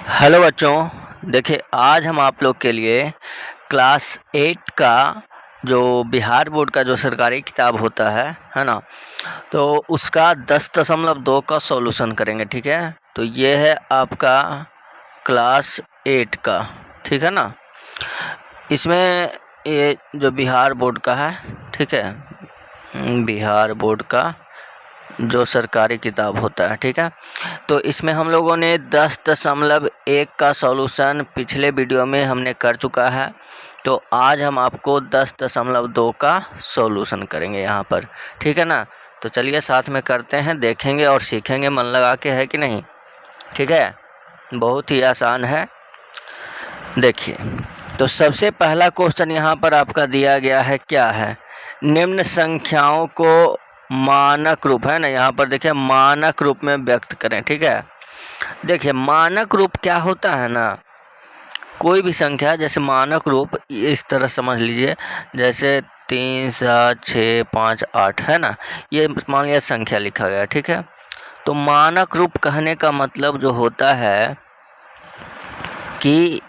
Hello बच्चों, देखिए आज हम आप लोग के लिए क्लास 8 का जो बिहार बोर्ड का जो सरकारी किताब होता है ना, तो उसका 10.2 का सॉल्यूशन करेंगे। ठीक है, तो ये है आपका क्लास 8 का। ठीक है ना, इसमें ये जो बिहार बोर्ड का है, ठीक है, बिहार बोर्ड का जो सरकारी किताब होता है, ठीक है, तो इसमें हम लोगों ने 10.1 का सॉल्यूशन पिछले वीडियो में हमने कर चुका है। तो आज हम आपको 10.2 का सॉल्यूशन करेंगे यहाँ पर। ठीक है ना, तो चलिए साथ में करते हैं, देखेंगे और सीखेंगे मन लगा के, है कि नहीं। ठीक है, बहुत ही आसान है। देखिए, तो सबसे पहला क्वेश्चन यहाँ पर आपका दिया गया है, क्या है, निम्न संख्याओं को मानक रूप, है ना, यहाँ पर देखिए मानक रूप में व्यक्त करें। ठीक है, देखिए मानक रूप क्या होता है ना, कोई भी संख्या जैसे मानक रूप इस तरह समझ लीजिए, जैसे 3 7 6 5 8 है ना, ये मान लिया संख्या लिखा गया। ठीक है, तो मानक रूप कहने का मतलब जो होता है कि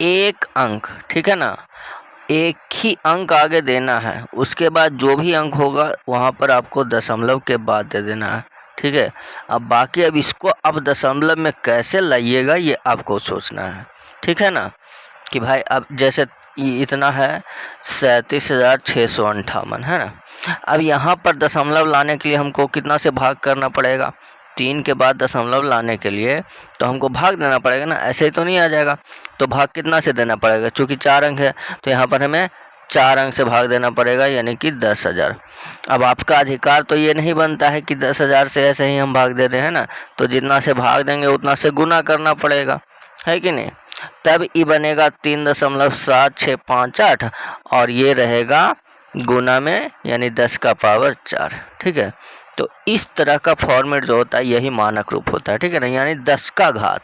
एक अंक, ठीक है ना, एक ही अंक आगे देना है, उसके बाद जो भी अंक होगा वहाँ पर आपको दशमलव के बाद दे देना है। ठीक है, अब बाकी अब इसको अब दशमलव में कैसे लाइएगा ये आपको सोचना है। ठीक है ना, कि भाई अब जैसे इतना है 37,658, है ना, अब यहाँ पर दशमलव लाने के लिए हमको कितना से भाग करना पड़ेगा, 3 के बाद दशमलव लाने के लिए तो हमको भाग देना पड़ेगा ना, ऐसे ही तो नहीं आ जाएगा। तो भाग कितना से देना पड़ेगा, चूँकि 4 अंक है तो यहाँ पर हमें 4 अंक से भाग देना पड़ेगा, यानी कि 10,000। अब आपका अधिकार तो ये नहीं बनता है कि 10,000 से ऐसे ही हम भाग दे दें, है ना, तो जितना से भाग देंगे उतना से गुना करना पड़ेगा, है कि नहीं। तब ये बनेगा 3.7658 और ये रहेगा गुना में, यानी 10 का पावर 4। ठीक है, तो इस तरह का फॉर्मेट जो होता है यही मानक रूप होता है। ठीक है ना, यानी 10 का घात,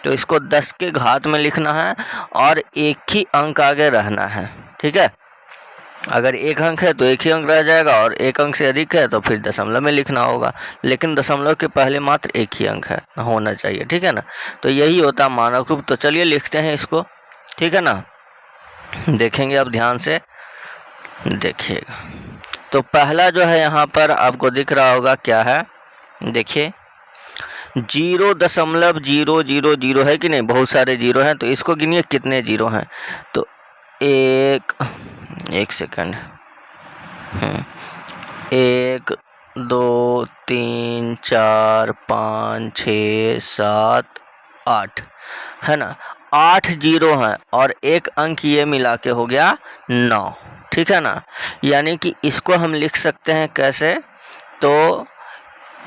तो इसको 10 के घात में लिखना है और एक ही अंक आगे रहना है। ठीक है, अगर एक अंक है तो एक ही अंक रह जाएगा और एक अंक से अधिक है तो फिर दशमलव में लिखना होगा, लेकिन दशमलव के पहले मात्र एक ही अंक है होना चाहिए। ठीक है ना, तो यही होता है मानक रूप। तो चलिए लिखते हैं इसको। ठीक है ना, देखेंगे अब ध्यान से देखिएगा। तो पहला जो है यहाँ पर आपको दिख रहा होगा, क्या है, देखिए 0.000 है कि नहीं, बहुत सारे जीरो हैं, तो इसको गिनिए कितने जीरो हैं। तो एक सेकंड, 1 2 3 4 5 6 7 8, है ना, 8 जीरो हैं और एक अंक ये मिला के हो गया 9। ठीक है ना, यानी कि इसको हम लिख सकते हैं कैसे, तो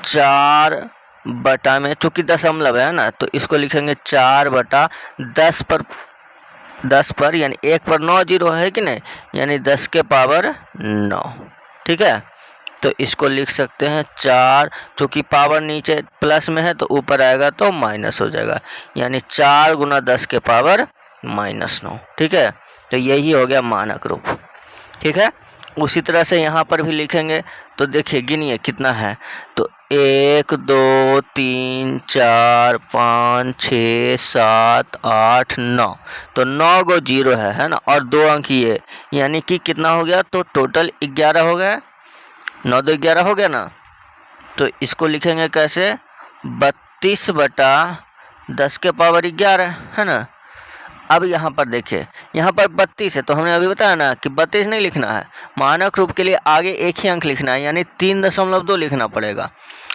4 बटा में, चूँकि दशमलव है ना, तो इसको लिखेंगे 4/10 पर, 10 पर यानी 1 पर 9 जीरो है कि नहीं, यानी 10 के पावर 9। ठीक है, तो इसको लिख सकते हैं 4, चूँकि पावर नीचे प्लस में है तो ऊपर आएगा तो माइनस हो जाएगा, यानी 4 गुना 10 के पावर -9। ठीक है, तो यही हो गया मानक रूप। ठीक है, उसी तरह से यहाँ पर भी लिखेंगे, तो देखिए गिनिए कितना है, तो 1 2 3 4 5 6 7 8 9, तो 9 गो जीरो है ना, और 2 अंक ये, यानी कि कितना हो गया, तो टोटल 11 हो गया, 9 2 11 हो गया ना। तो इसको लिखेंगे कैसे, 32/10 के पावर 11, है ना। अब यहाँ पर देखिए, यहाँ पर 32 है, तो हमने अभी बताया ना कि 32 नहीं लिखना है, मानक रूप के लिए आगे एक ही अंक लिखना है, यानी 3.2 लिखना पड़ेगा।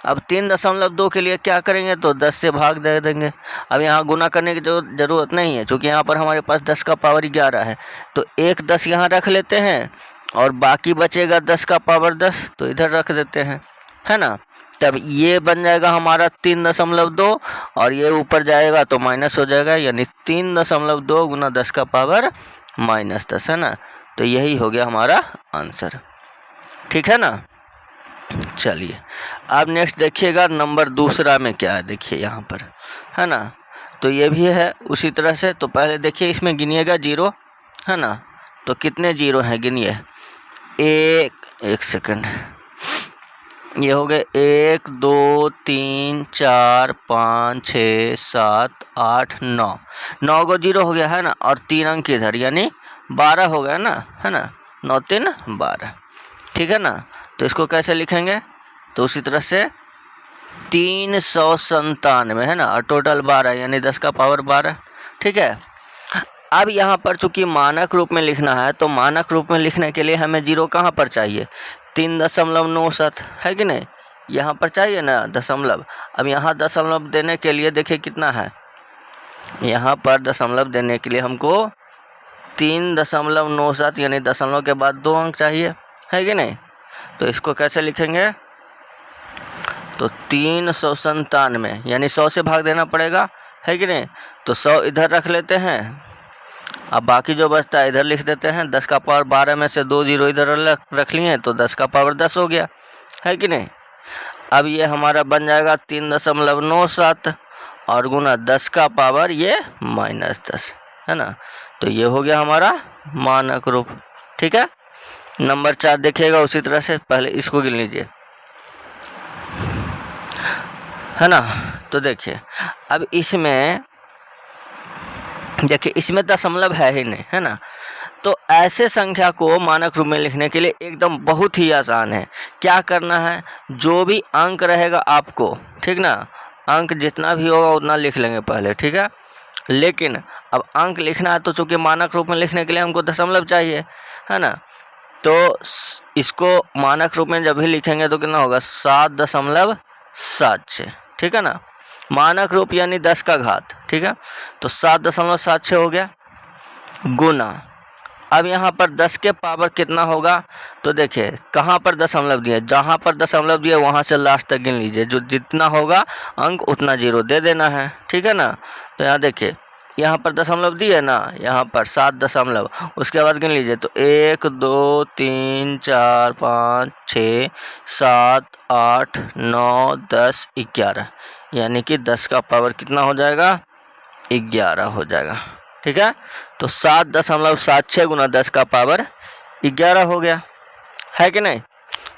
अब 3.2 के लिए क्या करेंगे, तो 10 से भाग दे देंगे। अब यहाँ गुना करने की जो ज़रूरत नहीं है, क्योंकि यहाँ पर हमारे पास 10 का पावर 11 है, तो एक 10 यहाँ रख लेते हैं और बाकी बचेगा 10 का पावर 10, तो इधर रख देते हैं, है ना। तब ये बन जाएगा हमारा 3.2 और ये ऊपर जाएगा तो माइनस हो जाएगा, यानी 3.2 गुना 10 का पावर -10, है ना। तो यही हो गया हमारा आंसर। ठीक है ना, चलिए अब नेक्स्ट देखिएगा, नंबर दूसरा में क्या है, देखिए यहाँ पर, है ना, तो ये भी है उसी तरह से। तो पहले देखिए इसमें गिनिएगा जीरो, है ना, तो कितने जीरो हैं गिनिए, एक सेकंड, ये हो गए 1 2 3 4 5 6 7 8 9, 9 को 0 हो गया है ना, और 3 अंक इधर यानी 12 हो गया ना, है ना, 9 3 12, ठीक है ना। तो इसको कैसे लिखेंगे, तो उसी तरह से 397 है ना, और टोटल 12 यानी 10 का पावर 12, ठीक है। अब यहाँ पर चूंकि मानक रूप में लिखना है, तो मानक रूप में लिखने के लिए हमें जीरो कहाँ पर चाहिए, 3.97 है कि नहीं, यहाँ पर चाहिए ना दशमलव। अब यहाँ दशमलव देने के लिए देखिए कितना है, यहाँ पर दशमलव देने के लिए हमको 3.97 यानी दशमलव के बाद 2 अंक चाहिए, है कि नहीं। तो इसको कैसे लिखेंगे, तो 397 यानी 100 से भाग देना पड़ेगा, है कि नहीं। तो 100 इधर रख लेते हैं, अब बाकी जो बचता है इधर लिख देते हैं। 10 का पावर 12 में से 2 जीरो इधर रख लिए, तो 10 का पावर 10 हो गया, है कि नहीं। अब ये हमारा बन जाएगा 3.97 और गुना 10 का पावर ये -10, है ना। तो ये हो गया हमारा मानक रूप, ठीक है। नंबर 4 देखिएगा उसी तरह से, पहले इसको गिन लीजिए, है ना। तो देखिए अब इसमें देखिए इसमें दशमलव है ही नहीं, है ना। तो ऐसे संख्या को मानक रूप में लिखने के लिए एकदम बहुत ही आसान है। क्या करना है, जो भी अंक रहेगा आपको, ठीक ना, अंक जितना भी होगा उतना लिख लेंगे पहले, ठीक है। लेकिन अब अंक लिखना है तो चूंकि मानक रूप में लिखने के लिए हमको दशमलव चाहिए, है ना। तो इसको मानक रूप में जब भी लिखेंगे तो कितना होगा, 7.76, ठीक है ना। मानक रूप यानी 10 का घात, ठीक है। तो 7.76 हो गया, गुना, अब यहाँ पर 10 के पावर कितना होगा, तो देखिए कहाँ पर दशमलव दिए, जहाँ पर दशमलव दिए वहाँ से लास्ट तक गिन लीजिए, जो जितना होगा अंक उतना जीरो दे देना है, ठीक है ना। तो यहाँ देखिए यहाँ पर दशमलव दिए ना, यहाँ पर 7 दशमलव, उसके बाद गिन लीजिए, तो 1 2 3 4 5 6 7 8 9 10 11, यानी कि 10 का पावर कितना हो जाएगा, 11 हो जाएगा, ठीक है। तो 7.76 गुना 10 का पावर 11 हो गया, है कि नहीं।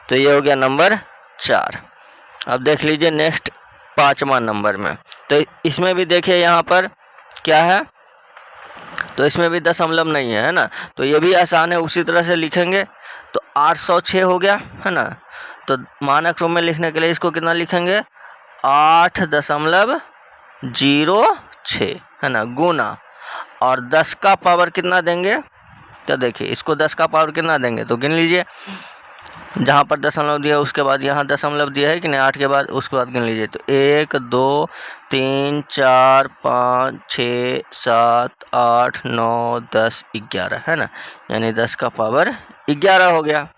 तो ये हो गया नंबर 4। अब देख लीजिए नेक्स्ट 5वां नंबर में, तो इसमें भी देखिए यहाँ पर क्या है, तो इसमें भी दशमलव नहीं है, है ना। तो ये भी आसान है, उसी तरह से लिखेंगे, तो 806 हो गया, है ना। तो मानक रूप में लिखने के लिए इसको कितना लिखेंगे, 8.06, है ना, गुना, और 10 का पावर कितना देंगे, तो देखिए इसको 10 का पावर कितना देंगे, तो गिन लीजिए, जहाँ पर दशमलव दिया उसके बाद यहाँ दशमलव दिया है कि नहीं, 8 के बाद, उसके बाद गिन लीजिए, तो 1 2 3 4 5 6 7 8 9 10 11, है ना, यानी 10 का पावर 11 हो गया,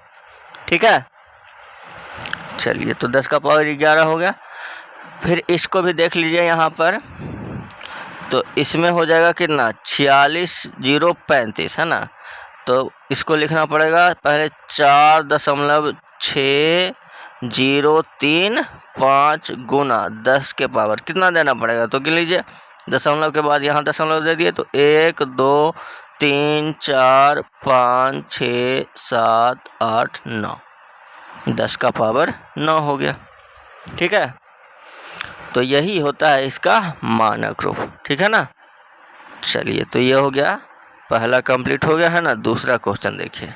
ठीक है। चलिए तो 10 का पावर 11 हो गया। फिर इसको भी देख लीजिए यहाँ पर, तो इसमें हो जाएगा कितना, 46,035, है ना। तो इसको लिखना पड़ेगा पहले 4.6035 गुना 10 के पावर कितना देना पड़ेगा, तो गिन लीजिए, दशमलव के बाद यहाँ दशमलव दे दिए, तो 1 2 3 4 5 6 7 8 9, 10 का पावर 9 हो गया, ठीक है। तो यही होता है इसका मानक रूप, ठीक है ना। चलिए तो ये हो गया, पहला कंप्लीट हो गया, है ना। दूसरा क्वेश्चन देखिए,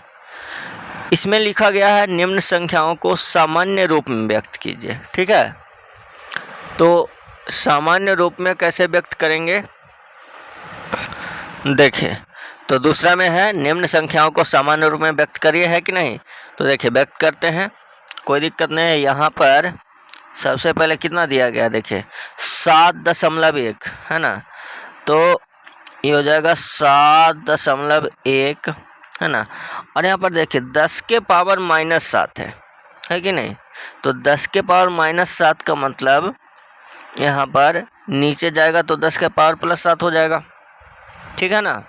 इसमें लिखा गया है निम्न संख्याओं को सामान्य रूप में व्यक्त कीजिए, ठीक है। तो सामान्य रूप में कैसे व्यक्त करेंगे, देखिए, तो दूसरा में है निम्न संख्याओं को सामान्य रूप में व्यक्त करिए, है कि नहीं। तो देखिए व्यक्त करते हैं, कोई दिक्कत नहीं है। यहाँ पर सबसे पहले कितना दिया गया, देखिए 7.1, है ना। तो ये हो जाएगा 7.1, है ना। और यहाँ पर देखिए 10 के पावर -7 है कि नहीं। तो 10 के पावर -7 का मतलब यहाँ पर नीचे जाएगा तो 10 के पावर +7 हो जाएगा, ठीक है ना।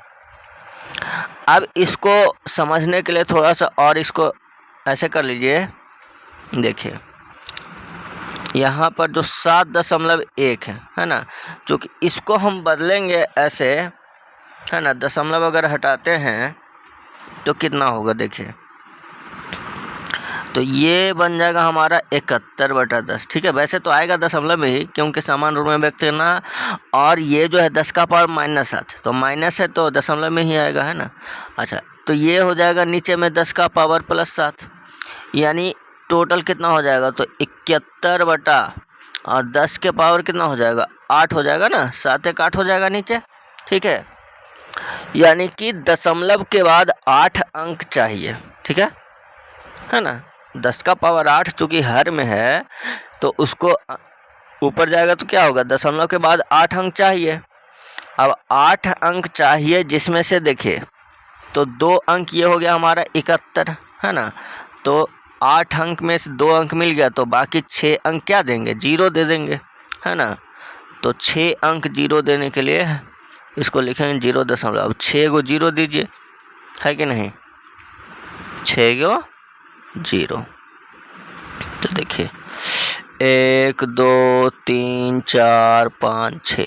अब इसको समझने के लिए थोड़ा सा और इसको ऐसे कर लीजिए, देखिए यहाँ पर जो 7.1 है ना, जो कि इसको हम बदलेंगे ऐसे, है ना, दशमलव अगर हटाते हैं तो कितना होगा, देखिए तो ये बन जाएगा हमारा 71/10। ठीक है, वैसे तो आएगा दशमलव में ही, क्योंकि समान रूप में व्यक्त करना, और ये जो है 10 का पावर -7, तो माइनस है तो दशमलव में ही आएगा, है ना। अच्छा, तो ये हो जाएगा नीचे में 10 का पावर +7, यानी टोटल कितना हो जाएगा, तो 71 और 10 के पावर कितना हो जाएगा, 8 हो जाएगा ना, 7 1 8 हो जाएगा नीचे। ठीक है, यानी कि दशमलव के बाद 8 अंक चाहिए। ठीक है ना। 10 का पावर 8 चूँकि हर में है, तो उसको ऊपर जाएगा तो क्या होगा, दशमलव के बाद 8 अंक चाहिए। अब 8 अंक चाहिए, जिसमें से देखिए तो 2 अंक ये हो गया हमारा 71, है ना। तो 8 अंक में से 2 अंक मिल गया, तो बाकी 6 अंक क्या देंगे, 0 दे देंगे, है ना। तो 6 अंक 0 देने के लिए इसको लिखेंगे 0 अब 6 को 0 दीजिए, है कि नहीं, 6 को 0। तो देखिए 1 2 3 4 5 6,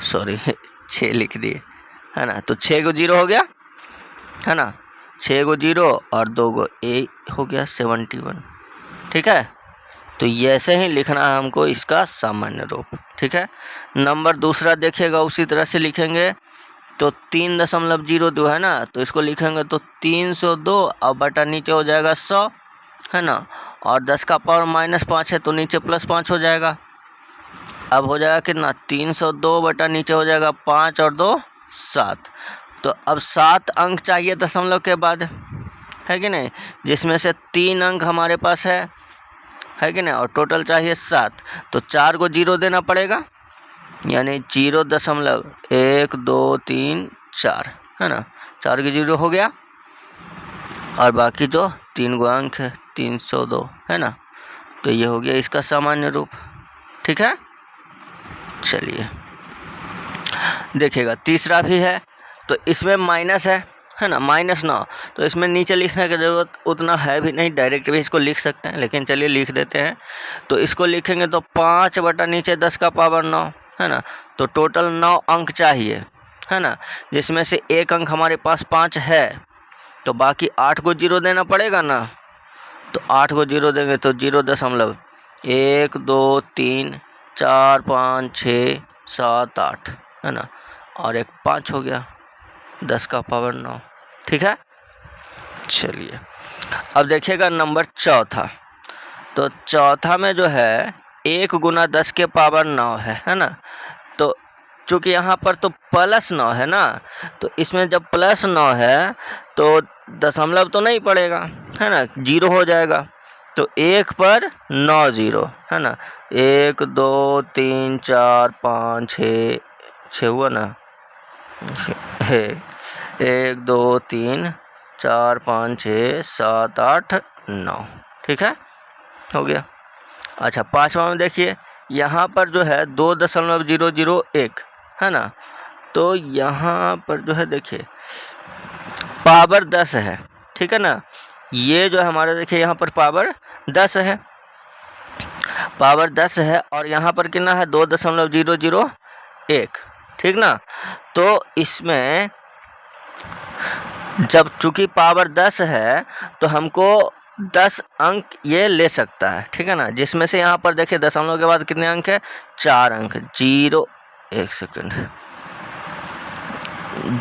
सॉरी 6 लिख दिए, है ना। तो 6 को 0 हो गया, है ना, 6 को 0 और 2 को ए हो गया 71। ठीक है, तो ये ऐसे ही लिखना है हमको इसका सामान्य रूप। ठीक है, नंबर दूसरा देखिएगा, उसी तरह से लिखेंगे। तो 3.02 है ना, तो इसको लिखेंगे तो 302 और बटा नीचे हो जाएगा 100, है ना। और 10 का पावर -5 है, तो नीचे +5 हो जाएगा। अब हो जाएगा कितना, 302 बटा नीचे हो जाएगा 5 और 2 7। तो अब 7 अंक चाहिए दशमलव के बाद, है कि नहीं, जिसमें से 3 अंक हमारे पास है कि नहीं, और टोटल चाहिए 7। तो 4 को 0 देना पड़ेगा, यानी 0.1 2 3 4, है ना। 4 के 0 हो गया, और बाकी जो 3 गो अंक है 302, है ना। तो ये हो गया इसका सामान्य रूप। ठीक है, चलिए देखिएगा तीसरा भी है। तो इसमें माइनस है ना, -9। तो इसमें नीचे लिखने की ज़रूरत उतना है भी नहीं, डायरेक्ट भी इसको लिख सकते हैं, लेकिन चलिए लिख देते हैं। तो इसको लिखेंगे तो 5 बटा नीचे 10 का पावर 9, है ना। तो टोटल 9 अंक चाहिए, है ना, जिसमें से 1 अंक हमारे पास 5 है, तो बाकी 8 को 0 देना पड़ेगा ना। तो 8 को 0 देंगे तो 0.1 2 3 4 5 6 7 8, है ना, और एक 5 हो गया, 10 का पावर 9। ठीक है, चलिए अब देखिएगा नंबर चौथा। तो चौथा में जो है 1 गुना 10 के पावर 9 है ना। तो चूँकि यहाँ पर तो +9 है ना, तो इसमें जब +9 है तो दशमलव तो नहीं पड़ेगा, है ना, 0 हो जाएगा। तो 1 पर 9 0, है ना। 1 2 3 4 5 6 हुआ ना, है 1 2 3 4 5 6 7 8 9। ठीक है, हो गया। अच्छा, पाँचवा में देखिए यहाँ पर जो है 2.001, है ना। तो यहाँ पर जो है देखिए पावर 10 है, ठीक है ना। ये जो है हमारा देखिए यहाँ पर पावर 10 है, पावर 10 है, और यहाँ पर कितना है 2.001, ठीक ना। तो इसमें जब चूँकि पावर 10 है तो हमको 10 अंक ये ले सकता है, ठीक है ना। जिसमें से यहाँ पर देखिए दशमलव के बाद कितने अंक है, 4 अंक, 0 1 सेकंड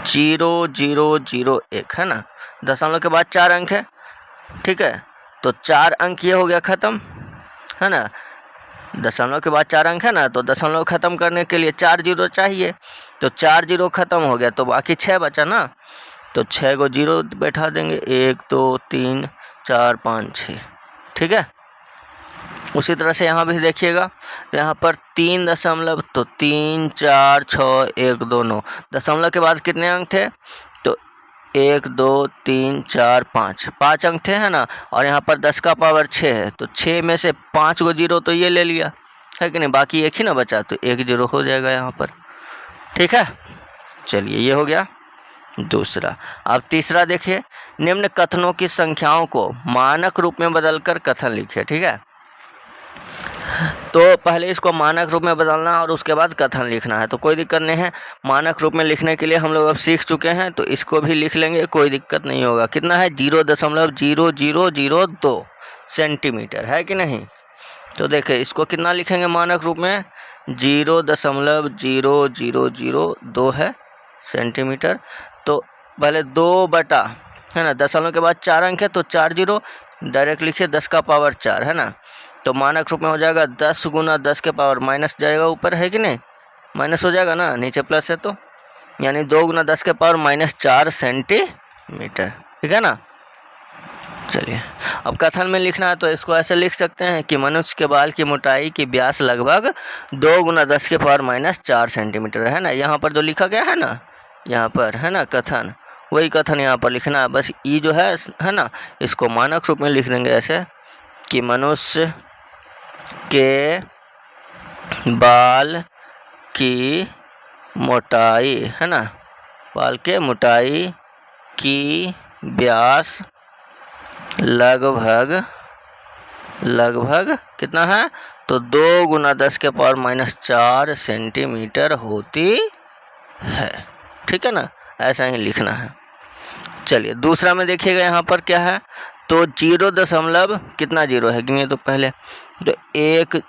0001, है ना। दशमलव के बाद 4 अंक है, ठीक है। तो 4 अंक ये हो गया ख़त्म, है ना। दशमलव के बाद 4 अंक है ना, तो दशमलव ख़त्म करने के लिए 4 0 चाहिए। तो 4 0 ख़त्म हो गया, तो बाकी 6 बचा ना। तो 6 को 0 बैठा देंगे, 1 2 3 4 5 6, ठीक है। उसी तरह से यहाँ भी देखिएगा, तो यहाँ पर 3 दशमलव, तो 3 4 6 1 2 9, दशमलव के बाद कितने अंक थे, तो 1 2 3 4 5 अंक थे, है ना। और यहाँ पर 10 का पावर 6 है, तो 6 में से 5 को 0 तो ये ले लिया, है कि नहीं, बाकी एक ही ना बचा, तो 1 0 हो जाएगा यहाँ पर, ठीक है। चलिए ये हो गया दूसरा। अब तीसरा देखिए, निम्न कथनों की संख्याओं को मानक रूप में बदलकर कथन लिखिए, ठीक है। तो पहले इसको मानक रूप में बदलना और उसके बाद कथन लिखना है। तो कोई दिक्कत नहीं है, मानक रूप में लिखने के लिए हम लोग अब सीख चुके हैं, तो इसको भी लिख लेंगे, कोई दिक्कत नहीं होगा। कितना है? 0.0002 सेंटीमीटर, है कि नहीं? तो देखिए इसको कितना लिखेंगे मानक रूप में? 0.0002 है सेंटीमीटर। तो पहले 2 बटा, है ना, दशमलव के बाद 4 अंक है तो 4 जीरो, डायरेक्ट लिखिए 10 का पावर 4, है ना। तो मानक रूप में हो जाएगा 10 गुना 10 के पावर माइनस जाएगा ऊपर, है कि नहीं? माइनस हो जाएगा ना, नीचे प्लस है तो, यानी 2 गुना 10 के पावर -4 सेंटीमीटर, ठीक है ना। चलिए अब कथन में लिखना है, तो इसको ऐसे लिख सकते हैं कि मनुष्य के बाल की मोटाई की व्यास लगभग 2 गुना 10 के पावर -4 सेंटीमीटर, है ना। यहाँ पर जो लिखा गया है ना, यहाँ पर, है ना, कथन, वही कथन यहाँ पर लिखना है। बस ई जो है ना, इसको मानक रूप में लिख देंगे ऐसे कि मनुष्य के बाल की मोटाई, है ना, बाल के मोटाई की व्यास लगभग कितना है? तो 2 गुना 10 के पावर -4 सेंटीमीटर होती है, ठीक है ना। ऐसा ही लिखना है। चलिए दूसरा में देखिएगा, यहाँ पर क्या है? तो 0 दशमलव कितना जीरो है, गिनिए तो पहले। तो 1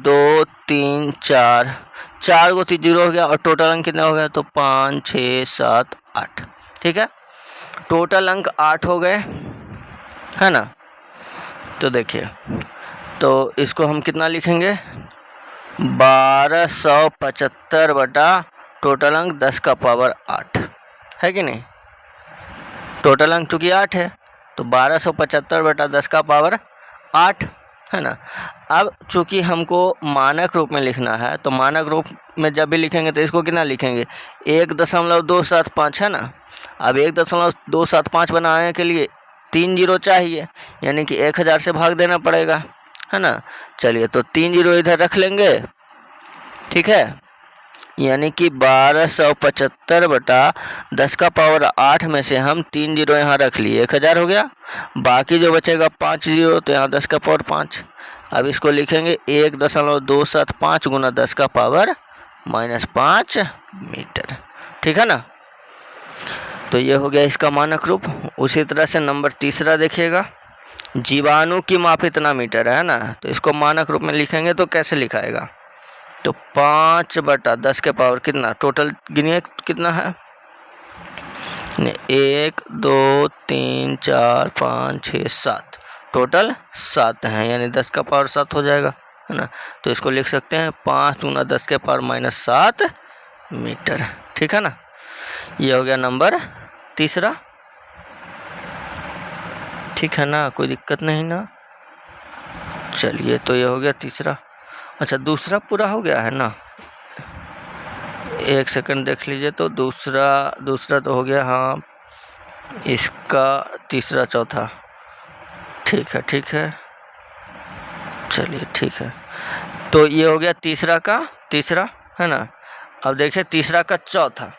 2 3 4 को 0 हो गया, और टोटल अंक कितना हो गया? तो 5 6 7 8, ठीक है। टोटल अंक 8 हो गए, है ना। तो देखिए, तो इसको हम कितना लिखेंगे? 1275 बटा टोटल अंक 10 का पावर 8, है कि नहीं। टोटल अंक चूँकि 8 है तो 1275 बटा 10 का पावर 8, है ना। अब चूँकि हमको मानक रूप में लिखना है, तो मानक रूप में जब भी लिखेंगे तो इसको कितना लिखेंगे? 1.275, है ना। अब 1.275 बनाने के लिए 3 जीरो चाहिए, यानी कि 1000 से भाग देना पड़ेगा, है ना। चलिए तो 3 जीरो इधर रख लेंगे, ठीक है, यानी कि 1275 बटा 10 का पावर 8 में से हम 3 जीरो यहाँ रख लिए, 1000 हो गया। बाकी जो बचेगा 5 जीरो, तो यहाँ 10 का पावर 5। अब इसको लिखेंगे 1.275 गुना 10 का पावर -5 मीटर, ठीक है ना। तो ये हो गया इसका मानक रूप। उसी तरह से नंबर तीसरा देखिएगा, जीवाणु की माप इतना मीटर है ना। तो इसको मानक रूप में लिखेंगे तो कैसे लिखाएगा? तो 5 बटा 10 के पावर कितना, टोटल गिनिए कितना है? 1 2 3 4 5 6 7, टोटल 7 हैं, यानी 10 का पावर 7 हो जाएगा, है ना। तो इसको लिख सकते हैं 5 गुना 10 के पावर -7 मीटर, ठीक है ना। ये हो गया नंबर तीसरा, ठीक है ना, कोई दिक्कत नहीं ना। चलिए तो ये हो गया तीसरा। अच्छा दूसरा पूरा हो गया है ना, एक सेकंड देख लीजिए। तो दूसरा तो हो गया, हाँ, इसका तीसरा चौथा, ठीक है चलिए ठीक है। तो ये हो गया तीसरा का तीसरा, है ना। अब देखिए तीसरा का चौथा,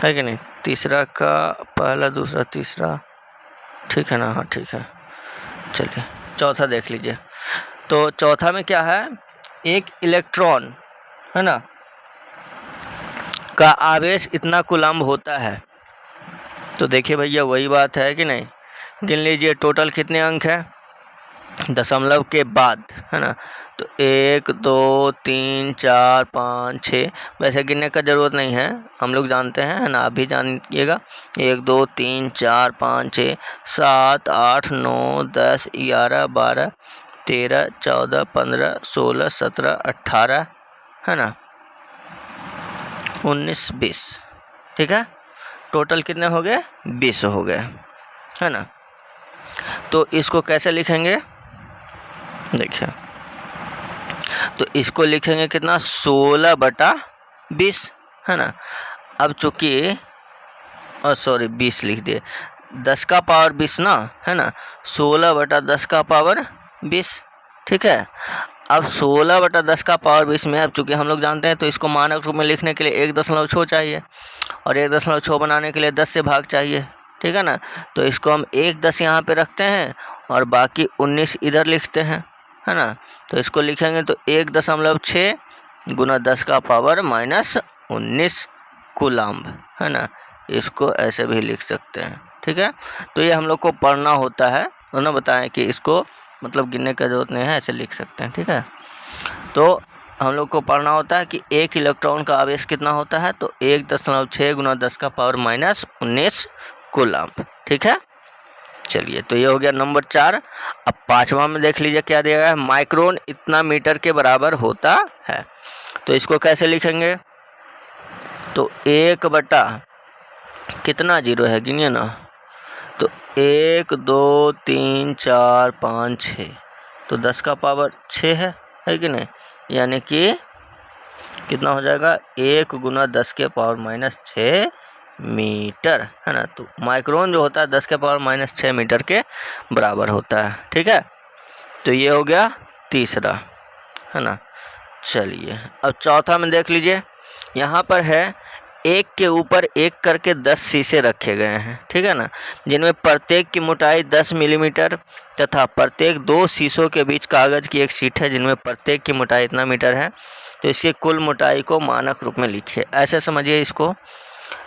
है कि नहीं। तीसरा का पहला दूसरा तीसरा, ठीक है ना, हाँ ठीक है। चलिए चौथा देख लीजिए। तो चौथा में क्या है? एक इलेक्ट्रॉन, है ना, का आवेश इतना कूलम्ब होता है। तो देखिए भैया वही बात है कि नहीं। गिन लीजिए टोटल कितने अंक है दशमलव के बाद, है ना। तो 1 2 3 4 5 6, वैसे गिनने का ज़रूरत नहीं है, हम लोग जानते हैं, है ना। आप भी जानिएगा। 1 2 3 4 5 6 7 8 9 10 11 12 13 14 15 16 17 18, है ना, 19 20, ठीक है। टोटल कितने हो गए? 20 हो गए, है ना। तो इसको कैसे लिखेंगे? देखिए, तो इसको लिखेंगे कितना? 16 बटा 20, है ना। अब चूँकि सॉरी 20 लिख दिए, 10 का पावर 20 ना, है ना। 16 बटा 10 का पावर 20, ठीक है। अब 16 बटा 10 का पावर 20 में अब चूँकि हम लोग जानते हैं, तो इसको मानक रूप में लिखने के लिए 1.6 चाहिए, और 1.6 बनाने के लिए 10 से भाग चाहिए, ठीक है ना। तो इसको हम 1 10 यहाँ पे रखते हैं और बाकी 19 इधर लिखते हैं, है ना। तो इसको लिखेंगे तो 1.6 गुना 10 का पावर -19 कूलम्ब, है ना। इसको ऐसे भी लिख सकते हैं, ठीक है। तो ये हम लोग को पढ़ना होता है, उन्होंने बताया कि इसको मतलब गिनने का जरूरत नहीं है, ऐसे लिख सकते हैं, ठीक है। तो हम लोग को पढ़ना होता है कि एक इलेक्ट्रॉन का आवेश कितना होता है, तो 1.6 गुना 10 का पावर -19 कूलम्ब, ठीक है। चलिए, तो ये हो गया नंबर 4। अब 5वां में देख लीजिए क्या दिया गया है, माइक्रोन इतना मीटर के बराबर होता है। तो इसको कैसे लिखेंगे, तो 1 बटा कितना जीरो है गिनिए ना, तो 1 2 3 4 5 6, तो 10 का पावर 6 है कि नहीं, यानी कि कितना हो जाएगा, 1 गुना 10 के पावर -6 मीटर, है ना। तो माइक्रोन जो होता है 10 के पावर -6 मीटर के बराबर होता है, ठीक है। तो ये हो गया तीसरा, है ना। चलिए, अब चौथा में देख लीजिए, यहाँ पर है एक के ऊपर एक करके 10 शीशे रखे गए हैं, ठीक है ना, जिनमें प्रत्येक की मोटाई 10 मिलीमीटर तथा प्रत्येक 2 शीशों के बीच कागज़ की एक शीट है जिनमें प्रत्येक की मोटाई इतना मीटर है। तो इसकी कुल मोटाई को मानक रूप में लिखिए। ऐसे समझिए इसको,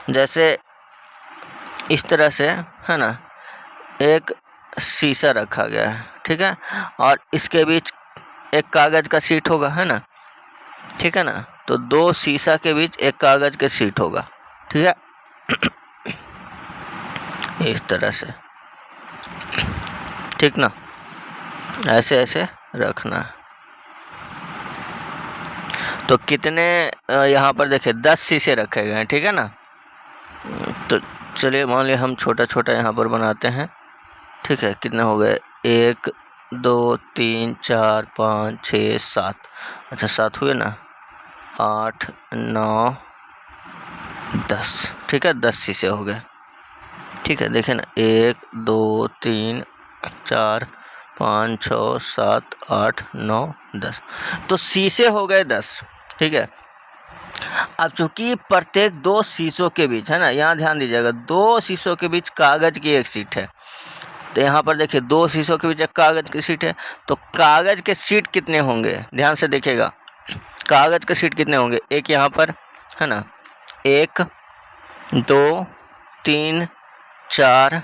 जैसे इस तरह से, है ना, एक शीशा रखा गया है, ठीक है, और इसके बीच एक कागज़ का शीट होगा, है ना, ठीक है ना। तो 2 शीशा के बीच एक कागज़ के शीट होगा, ठीक है। इस तरह से, ठीक ना, ऐसे ऐसे रखना। तो कितने यहाँ पर देखिए 10 शीशे रखे गए हैं, ठीक है ना। तो चलिए मान लिया हम छोटा छोटा यहाँ पर बनाते हैं, ठीक है। कितने हो गए, 1 2 3 4 5 6 7, अच्छा 7 हुए ना, 8 9 10, ठीक है, 10 शीशे हो गए, ठीक है। देखिए ना, 1 2 3 4 5 6 7 8 9 10, तो शीशे हो गए 10, ठीक है। अब चूंकि प्रत्येक 2 शीशों के बीच, है ना, यहाँ ध्यान दीजिएगा, 2 शीशों के बीच कागज की एक शीट है। तो यहाँ पर देखिए 2 शीशों के बीच एक कागज की शीट है, तो कागज के शीट कितने होंगे, ध्यान से देखिएगा, कागज के शीट कितने होंगे, एक यहाँ पर, है ना, 1 2 3 4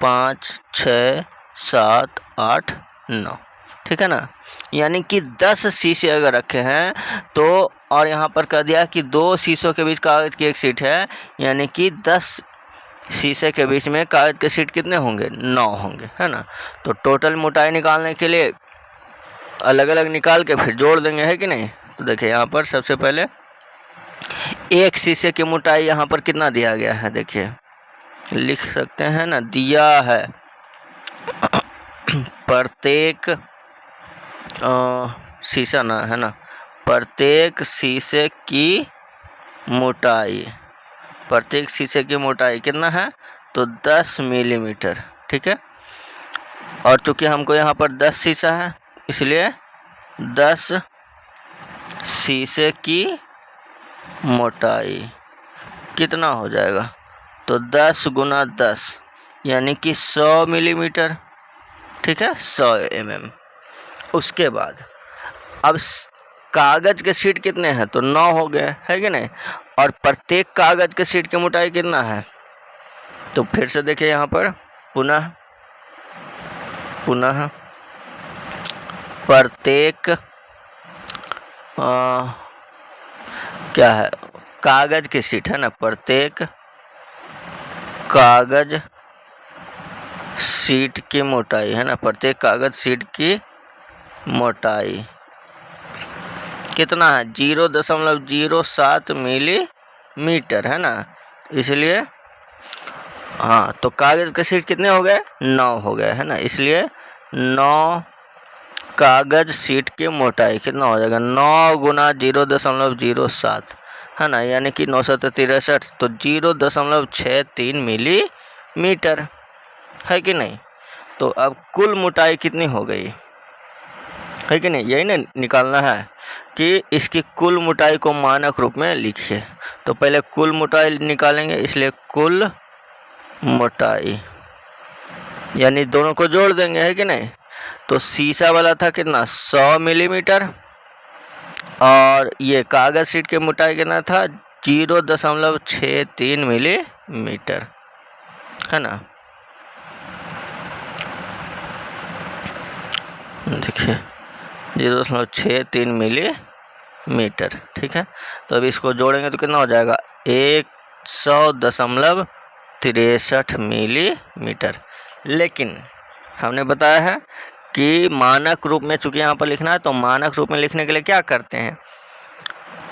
5 6 7 8 9, ठीक है ना। यानी कि 10 शीशे अगर रखे हैं तो, और यहाँ पर कह दिया कि 2 शीशों के बीच कागज की एक शीट है, यानी कि 10 शीशे के बीच में कागज के शीट कितने होंगे, 9 होंगे, है ना। तो टोटल मोटाई निकालने के लिए अलग अलग निकाल के फिर जोड़ देंगे, है कि नहीं। तो देखिए यहाँ पर सबसे पहले एक शीशे की मोटाई यहाँ पर कितना दिया गया है, देखिए लिख सकते हैं ना, दिया है प्रत्येक शीशा ना, है ना, प्रत्येक शीशे की मोटाई, प्रत्येक शीशे की मोटाई कितना है, तो 10 मिलीमीटर, ठीक है। और चूँकि हमको यहाँ पर 10 शीशा है, इसलिए 10 शीशे की मोटाई कितना हो जाएगा, तो 10 गुना 10 यानी कि 100 मिलीमीटर, ठीक है, 100 mm। उसके बाद अब कागज के शीट कितने हैं, तो 9 हो गए, है कि नहीं। और प्रत्येक कागज के शीट की मोटाई कितना है, तो फिर से देखिए यहाँ पर पुनः प्रत्येक क्या है, कागज की शीट, है ना, प्रत्येक कागज शीट की मोटाई, है ना, प्रत्येक कागज शीट की मोटाई कितना है, 0.07 मिलीमीटर, है ना। इसलिए हाँ, तो कागज के शीट कितने हो गए, 9 हो गए, है ना। इसलिए 9 कागज शीट की मोटाई कितना हो जाएगा, 9 गुना 0.07, है ना, यानी कि 963, तो 0.63 मिलीमीटर, है कि नहीं। तो अब कुल मोटाई कितनी हो गई, है कि नहीं, यही ना निकालना है कि इसकी कुल मोटाई को मानक रूप में लिखिए। तो पहले कुल मोटाई निकालेंगे, इसलिए कुल मोटाई यानी दोनों को जोड़ देंगे, है कि नहीं। तो शीशा वाला था कितना 100 मिलीमीटर, और ये कागज़ शीट की मोटाई कितना था 0.63 मिलीमीटर, है ना। देखिए 0.63 मिलीमीटर, ठीक है। तो अभी इसको जोड़ेंगे तो कितना हो जाएगा 100.63 मिलीमीटर। लेकिन हमने बताया है कि मानक रूप में, चूँकि यहाँ पर लिखना है तो मानक रूप में लिखने के लिए क्या करते हैं,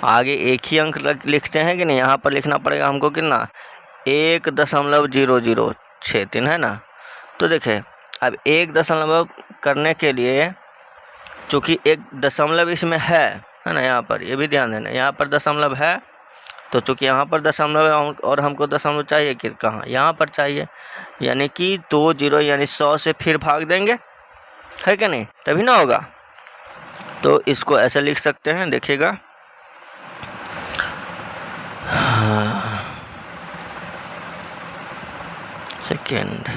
आगे एक ही अंक लिखते हैं कि नहीं। यहाँ पर लिखना पड़ेगा हमको कितना 1.0063, है ना। तो देखें अब 1 दशमलव करने के लिए, चूँकि 1 दशमलव इसमें है ना, यहाँ पर ये भी ध्यान देना, यहाँ पर दशमलव है, तो चूँकि यहाँ पर दशमलव है और हमको दशमलव चाहिए कि कहाँ, यहाँ पर चाहिए, यानी कि 2 0 यानी 100 से फिर भाग देंगे, है कि नहीं, तभी ना होगा। तो इसको ऐसे लिख सकते हैं, देखिएगा सेकेंड,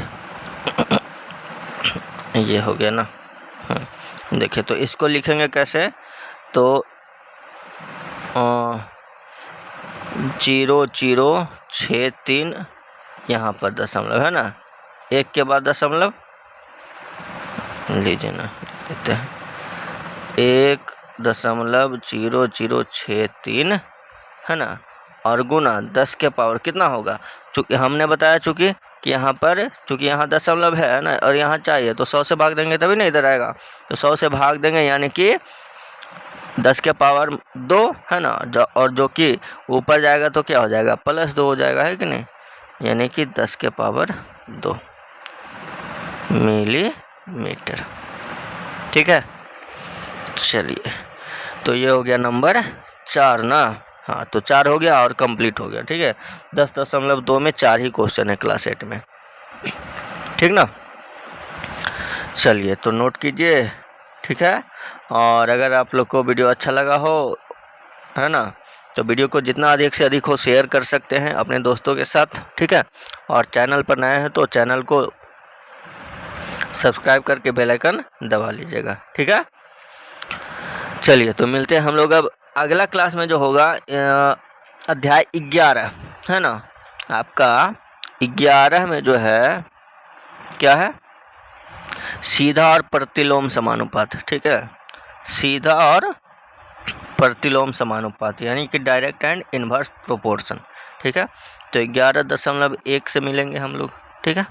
ये हो गया ना। देखिए तो इसको लिखेंगे कैसे, तो 0.063 यहाँ पर दशमलव, है ना, 1 के बाद दशमलव लीजिए ना, लिख देते हैं 1.0063, है ना, और गुना 10 के पावर कितना होगा, चूँकि हमने बताया चूँकि कि यहाँ पर, चूँकि यहाँ दशमलव है ना और यहाँ चाहिए, तो 100 से भाग देंगे तभी ना इधर आएगा, तो 100 से भाग देंगे यानी कि 10 के पावर 2, है ना, और जो कि ऊपर जाएगा तो क्या हो जाएगा +2 हो जाएगा, है कि नहीं, यानी कि 10 के पावर 2 मिलीमीटर, ठीक है। चलिए तो ये हो गया नंबर 4 ना। हाँ तो 4 हो गया और कंप्लीट हो गया, ठीक है। 10.2 में 4 ही क्वेश्चन है क्लास 8 में, ठीक ना। चलिए तो नोट कीजिए, ठीक है। और अगर आप लोग को वीडियो अच्छा लगा हो, है ना, तो वीडियो को जितना अधिक से अधिक हो शेयर कर सकते हैं अपने दोस्तों के साथ, ठीक है। और चैनल पर नए हैं तो चैनल को सब्सक्राइब करके बेल आइकन दबा लीजिएगा, ठीक है। चलिए तो मिलते हैं हम लोग अब अगला क्लास में, जो होगा अध्याय 11, है ना। आपका 11 में जो है क्या है, सीधा और प्रतिलोम समानुपात, ठीक है, सीधा और प्रतिलोम समानुपात, यानी कि डायरेक्ट एंड इनवर्स प्रोपोर्शन, ठीक है। तो 11.1 से मिलेंगे हम लोग, ठीक है।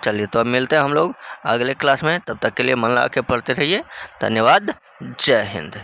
चलिए तो अब मिलते हैं हम लोग अगले क्लास में, तब तक के लिए मन लगा के पढ़ते रहिए। धन्यवाद, जय हिंद।